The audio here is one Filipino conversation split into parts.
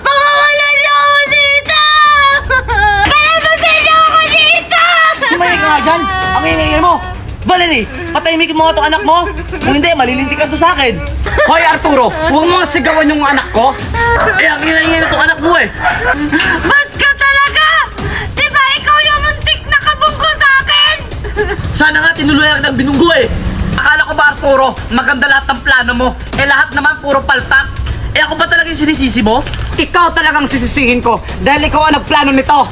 Pakawalan niyo ako dito! Palabasin niyo ako dito! Tumahimik ka nga dyan! Ang ingay mo! Valerie, patahimikin mo nga itong anak mo! Kung hindi, malilintik ka to sa akin! Hoy Arturo, huwag mo nga sigawan yung anak ko! Eh, ang ingay na itong anak mo eh! Ba't ka talaga? Di ba ikaw yung muntik na kabunggo sa akin? Sana nga tinuluyan ka ng binunggo eh! Akala ko ba Arturo, maganda lahat ng plano mo? Eh lahat naman puro palpak! Eh ako ba talaga yung sinisisi mo? Ikaw talagang sisisihin ko dahil ikaw ang nagplano nito!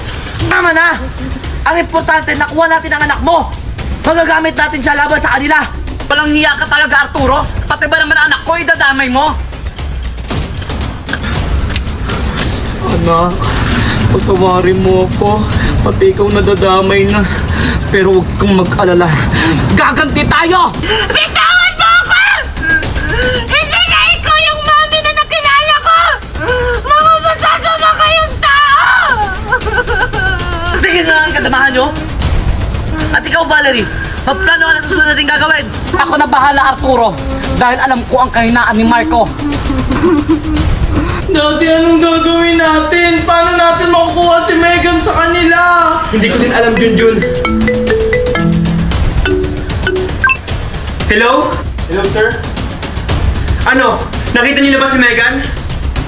Tama na! Ang importante, nakuha natin ang anak mo! Magagamit natin siya laban sa kanila! Walang hiya ka talaga Arturo! Pati ba naman anak ko idadamay mo? Anak, patawarin mo ako. Pati ikaw nadadamay na. Pero huwag kang mag-alala. Gaganti tayo! Bitawan mo ako! Hindi na ikaw yung mami na nakilala ko! Mga masasama kayong tao! Tingin nga ang kadamahan nyo! At ikaw, Valerie, magplano ka na sa susunod natin gagawin! Ako na bahala Arturo dahil alam ko ang kahinaan ni Marco. Daddy, anong gagawin natin? Paano natin makukuha si Megan sa kanila? Hindi ko din alam, Junjun. Hello? Hello, sir? Ano? Nakita niyo na ba si Megan?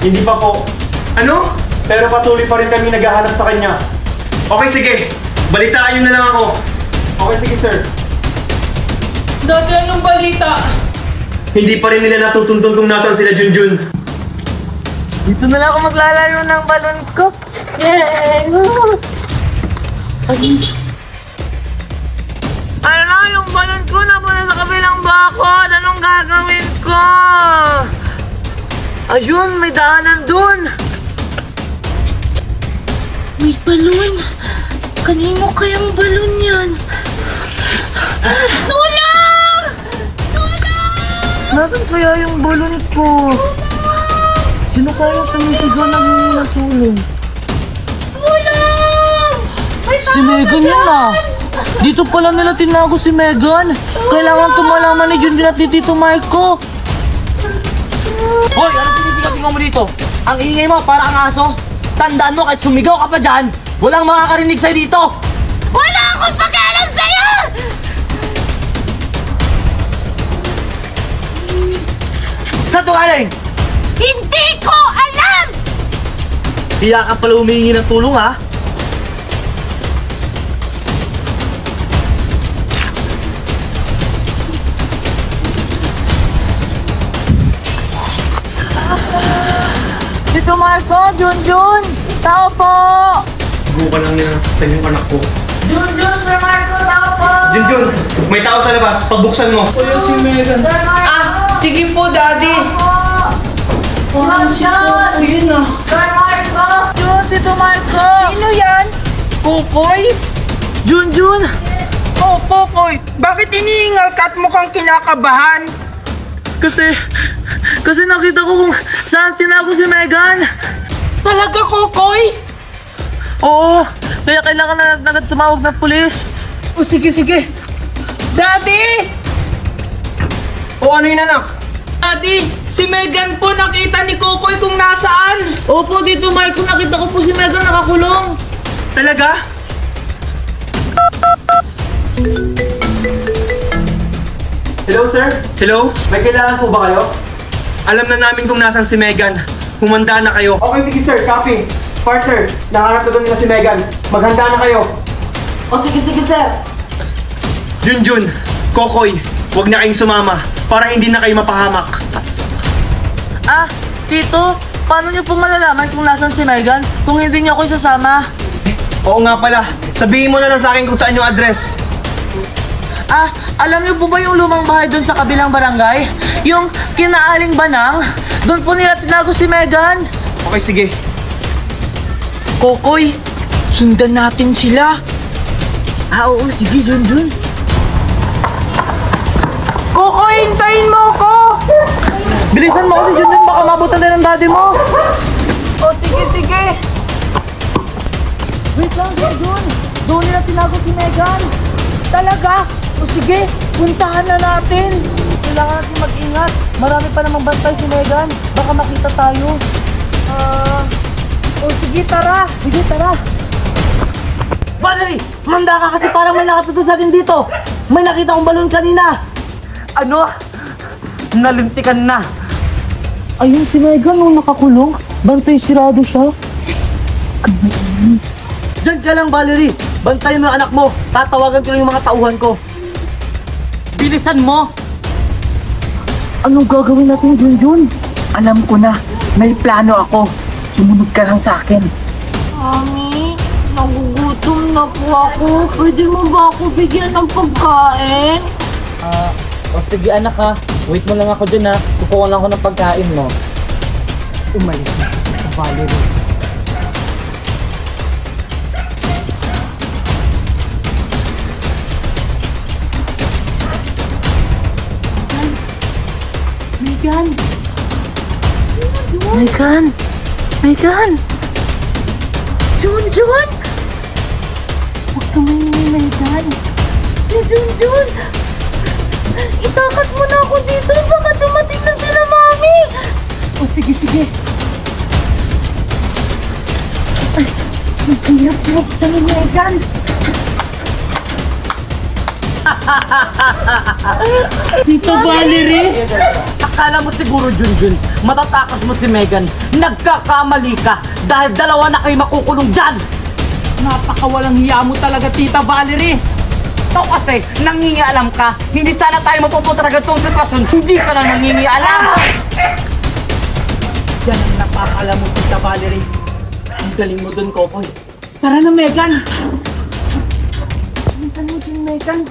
Hindi pa po. Ano? Pero patuloy pa rin kami naghahanap sa kanya. Okay, sige. Balitaan niyo na lang ako. Okay, sige, sir. Daddy, anong balita? Hindi pa rin nila natutuntun kung nasaan sila, Junjun. Dito na lang ako maglalaro ng balon ko. Ano na, yung balon ko napunta sa kabilang bakod. Anong gagawin ko? Ayun, may daanan dun. May balon. Kanino kayang balon yan? Tulong! Nasaan kaya yung balon ko? Sino kaya sumisigaw na humingi ng tulong? Tulong! May Si Megan yun ah! Dito pala nila tinago si Megan! Kailangan tumalaman ni Junjun at ni Tito Marco! Hoy! Ano sinisigaw mo dito? Ang ingay mo para ang aso! Tandaan mo kahit sumigaw ka pa dyan! Walang makakarinig sa'yo dito! Wala akong pakialam sa'yo! Saan to galing? Hindi ko alam! Hiya ka pala humingi ng tulong ha? Tito Marco, Junjun! Tao po! Subukan lang nila nasaktan yung anak ko. Junjun, Sir Marco, tao po! Junjun, may tao sa labas. Pagbuksan mo. Kuya si Megan. Sir Marco! Sige po, Daddy. Parang siya! Ayun na. Sir Marco! Jun, Tito Marco! Sino yan? Kukoy? Junjun! Oh, Kukoy. Bakit iniingal ka at mukhang kinakabahan? Kasi nakita ko kung saan tinago si Megan! Talaga, Kukoy? Oo! Kaya kailangan na tumawag ng pulis! O sige, sige. Daddy! O ano yun, anak? Daddy, si Megan po nakita ni Kukoy kung nasaan. Opo, Tito Marco, nakita ko po si Megan nakakulong! Talaga? Hello, sir? Hello? May kailangan po ba kayo? Alam na namin kung nasaan si Megan. Humanda na kayo. Okay, sige, sir. Copy. Partner, nakahanap na doon nila si Megan. Maghanda na kayo. Junjun, Kokoy, huwag na kayong sumama para hindi na kayo mapahamak. Ah, Tito, paano niyo po malalaman kung nasan si Megan kung hindi niyo ako isasama? Oo nga pala, sabihin mo na lang sa akin kung saan yung address. Ah, alam niyo po ba yung lumang bahay doon sa kabilang barangay? Yung kinaaling banang? Doon po nila tinago si Megan! Okay, sige. Kukoy, sundan natin sila. Ah, oo, sige, Junjun. Kukoy, hintayin mo ko! Bilisan mo kasi, Junjun, baka mabutan tayo ng daddy mo! O sige, sige. Wait lang, Junjun! Doon nila tinago si Megan! Talaga? O sige, puntahan na natin. Kailangan natin mag-ingat. Marami pa namang bantay si Megan. Baka makita tayo. Sige, tara. Sige, tara. Valerie! Manda ka kasi parang may nakatutod sa atin dito. May nakita kong balon kanina. Ano? Nalintikan na. Ayun si Megan nung nakakulong. Bantay sirado siya. Diyan ka lang, Valerie. Bantayan mo ang anak mo. Tatawagan ko lang yung mga tauhan ko. Bilisan mo! Anong gagawin natin, Junjun? Alam ko na, may plano ako. Sumunod ka lang sa akin. Mami, nagugutom na po ako. Pwede mo ba ako bigyan ng pagkain? Sige anak ha. Wait mo lang ako dyan ha. Kukuha lang ako ng pagkain mo. Umalis na sa Valerie. Megan! Junjun! Huwag ka maingay, Megan. Si Junjun! Itakas mo na ako dito. Baka dumating na sila, Mami! Sige. Hirap sa ni Megan. Tito Valerie! Akala mo siguro, Junjun, matatakas mo si Megan. Nagkakamali ka dahil dalawa na kayo makukulong dyan! Napakawalang hiya mo talaga, Tita Valerie! Ito kasi, nangingialam ka. Hindi sana tayo mapupunta na ganitong sitwasyon. Hindi ka na nangingialam! Yan ang napakaalam mo, Tita Valerie. Ang galing mo dun, Kokoy. Tara na, Megan! Saan mo din, Megan?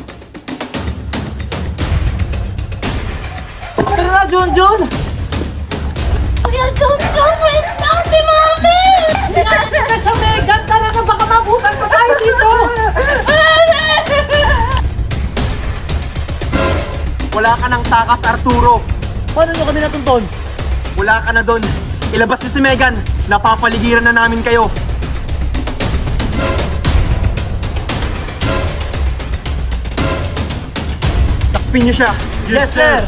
Tara na, Junjun! Kuya Junjun, wait lang si Mami! Sinabi ka siya, Megan! Tara na, baka mabutan pa tayo dito! Wala ka ng takas, Arturo. Paano nyo kami natuntun? Wala ka na doon. Ilabas niyo si Megan. Napapaligiran na namin kayo. Takpin niyo siya. Yes, sir.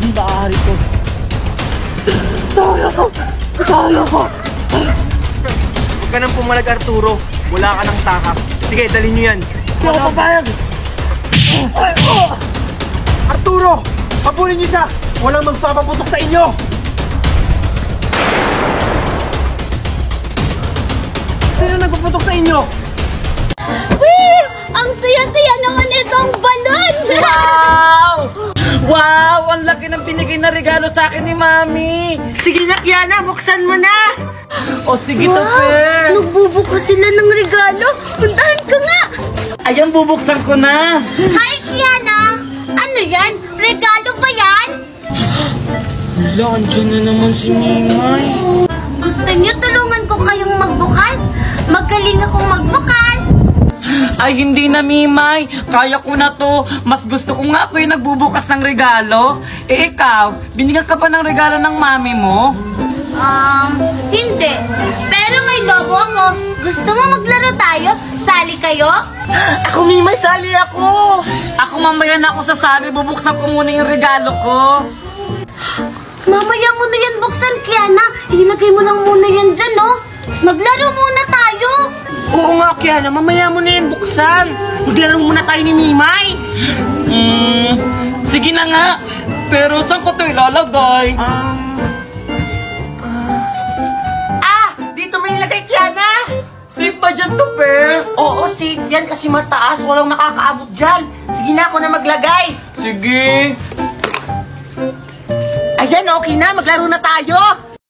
Hindi maaari ko. Huwag ka nang pumalag, Arturo. Wala ka ng takas. Sige, dalhin niyo yan. Hindi ako papayag! Arturo! Habulin niyo siya! Walang magpapaputok sa inyo! Sino nagpaputok sa inyo? Wee! Ang saya-saya naman itong balon! Wow! Ang laki ng binigay na regalo sa akin ni Mami! Sige na, Kiana! Buksan mo na! O sige, Topper! Nagbubukas sila ng regalo! Puntahan ka nga! Ayan, bubuksan ko na! Hi, Kiana! Ano yan? Regalo ba yan? Wala, andyan na naman si Mimay. Gusto niyo tulungan ko kayong magbukas? Magaling akong magbukas! Ay, hindi na, Mimay. Kaya ko na to. Mas gusto ko nga ako yung nagbubukas ng regalo. Eh, ikaw, binigyan ka pa ng regalo ng mami mo? Hindi. Pero may lobo ako. Gusto mo maglaro tayo? Sali kayo? Ako, Mimay, sali ako. Ako mamaya na ako sasali. Bubuksan ko muna yung regalo ko. Mamaya mo na yan buksan, Kiana. Ilagay mo lang muna yan dyan, no? Maglaro muna tayo. Oo nga, Kiana. Mamaya mo na yung buksan. Maglaro muna tayo ni Mimay. Sige na nga. Pero saan ko ito ilalagay? Dito mo nilagay, Kiana. Safe ba dyan to, Per? Oo, safe yan kasi mataas. Walang makakaabot dyan. Sige na, ako na maglagay. Sige. Ayan, okay na. Maglaro na tayo.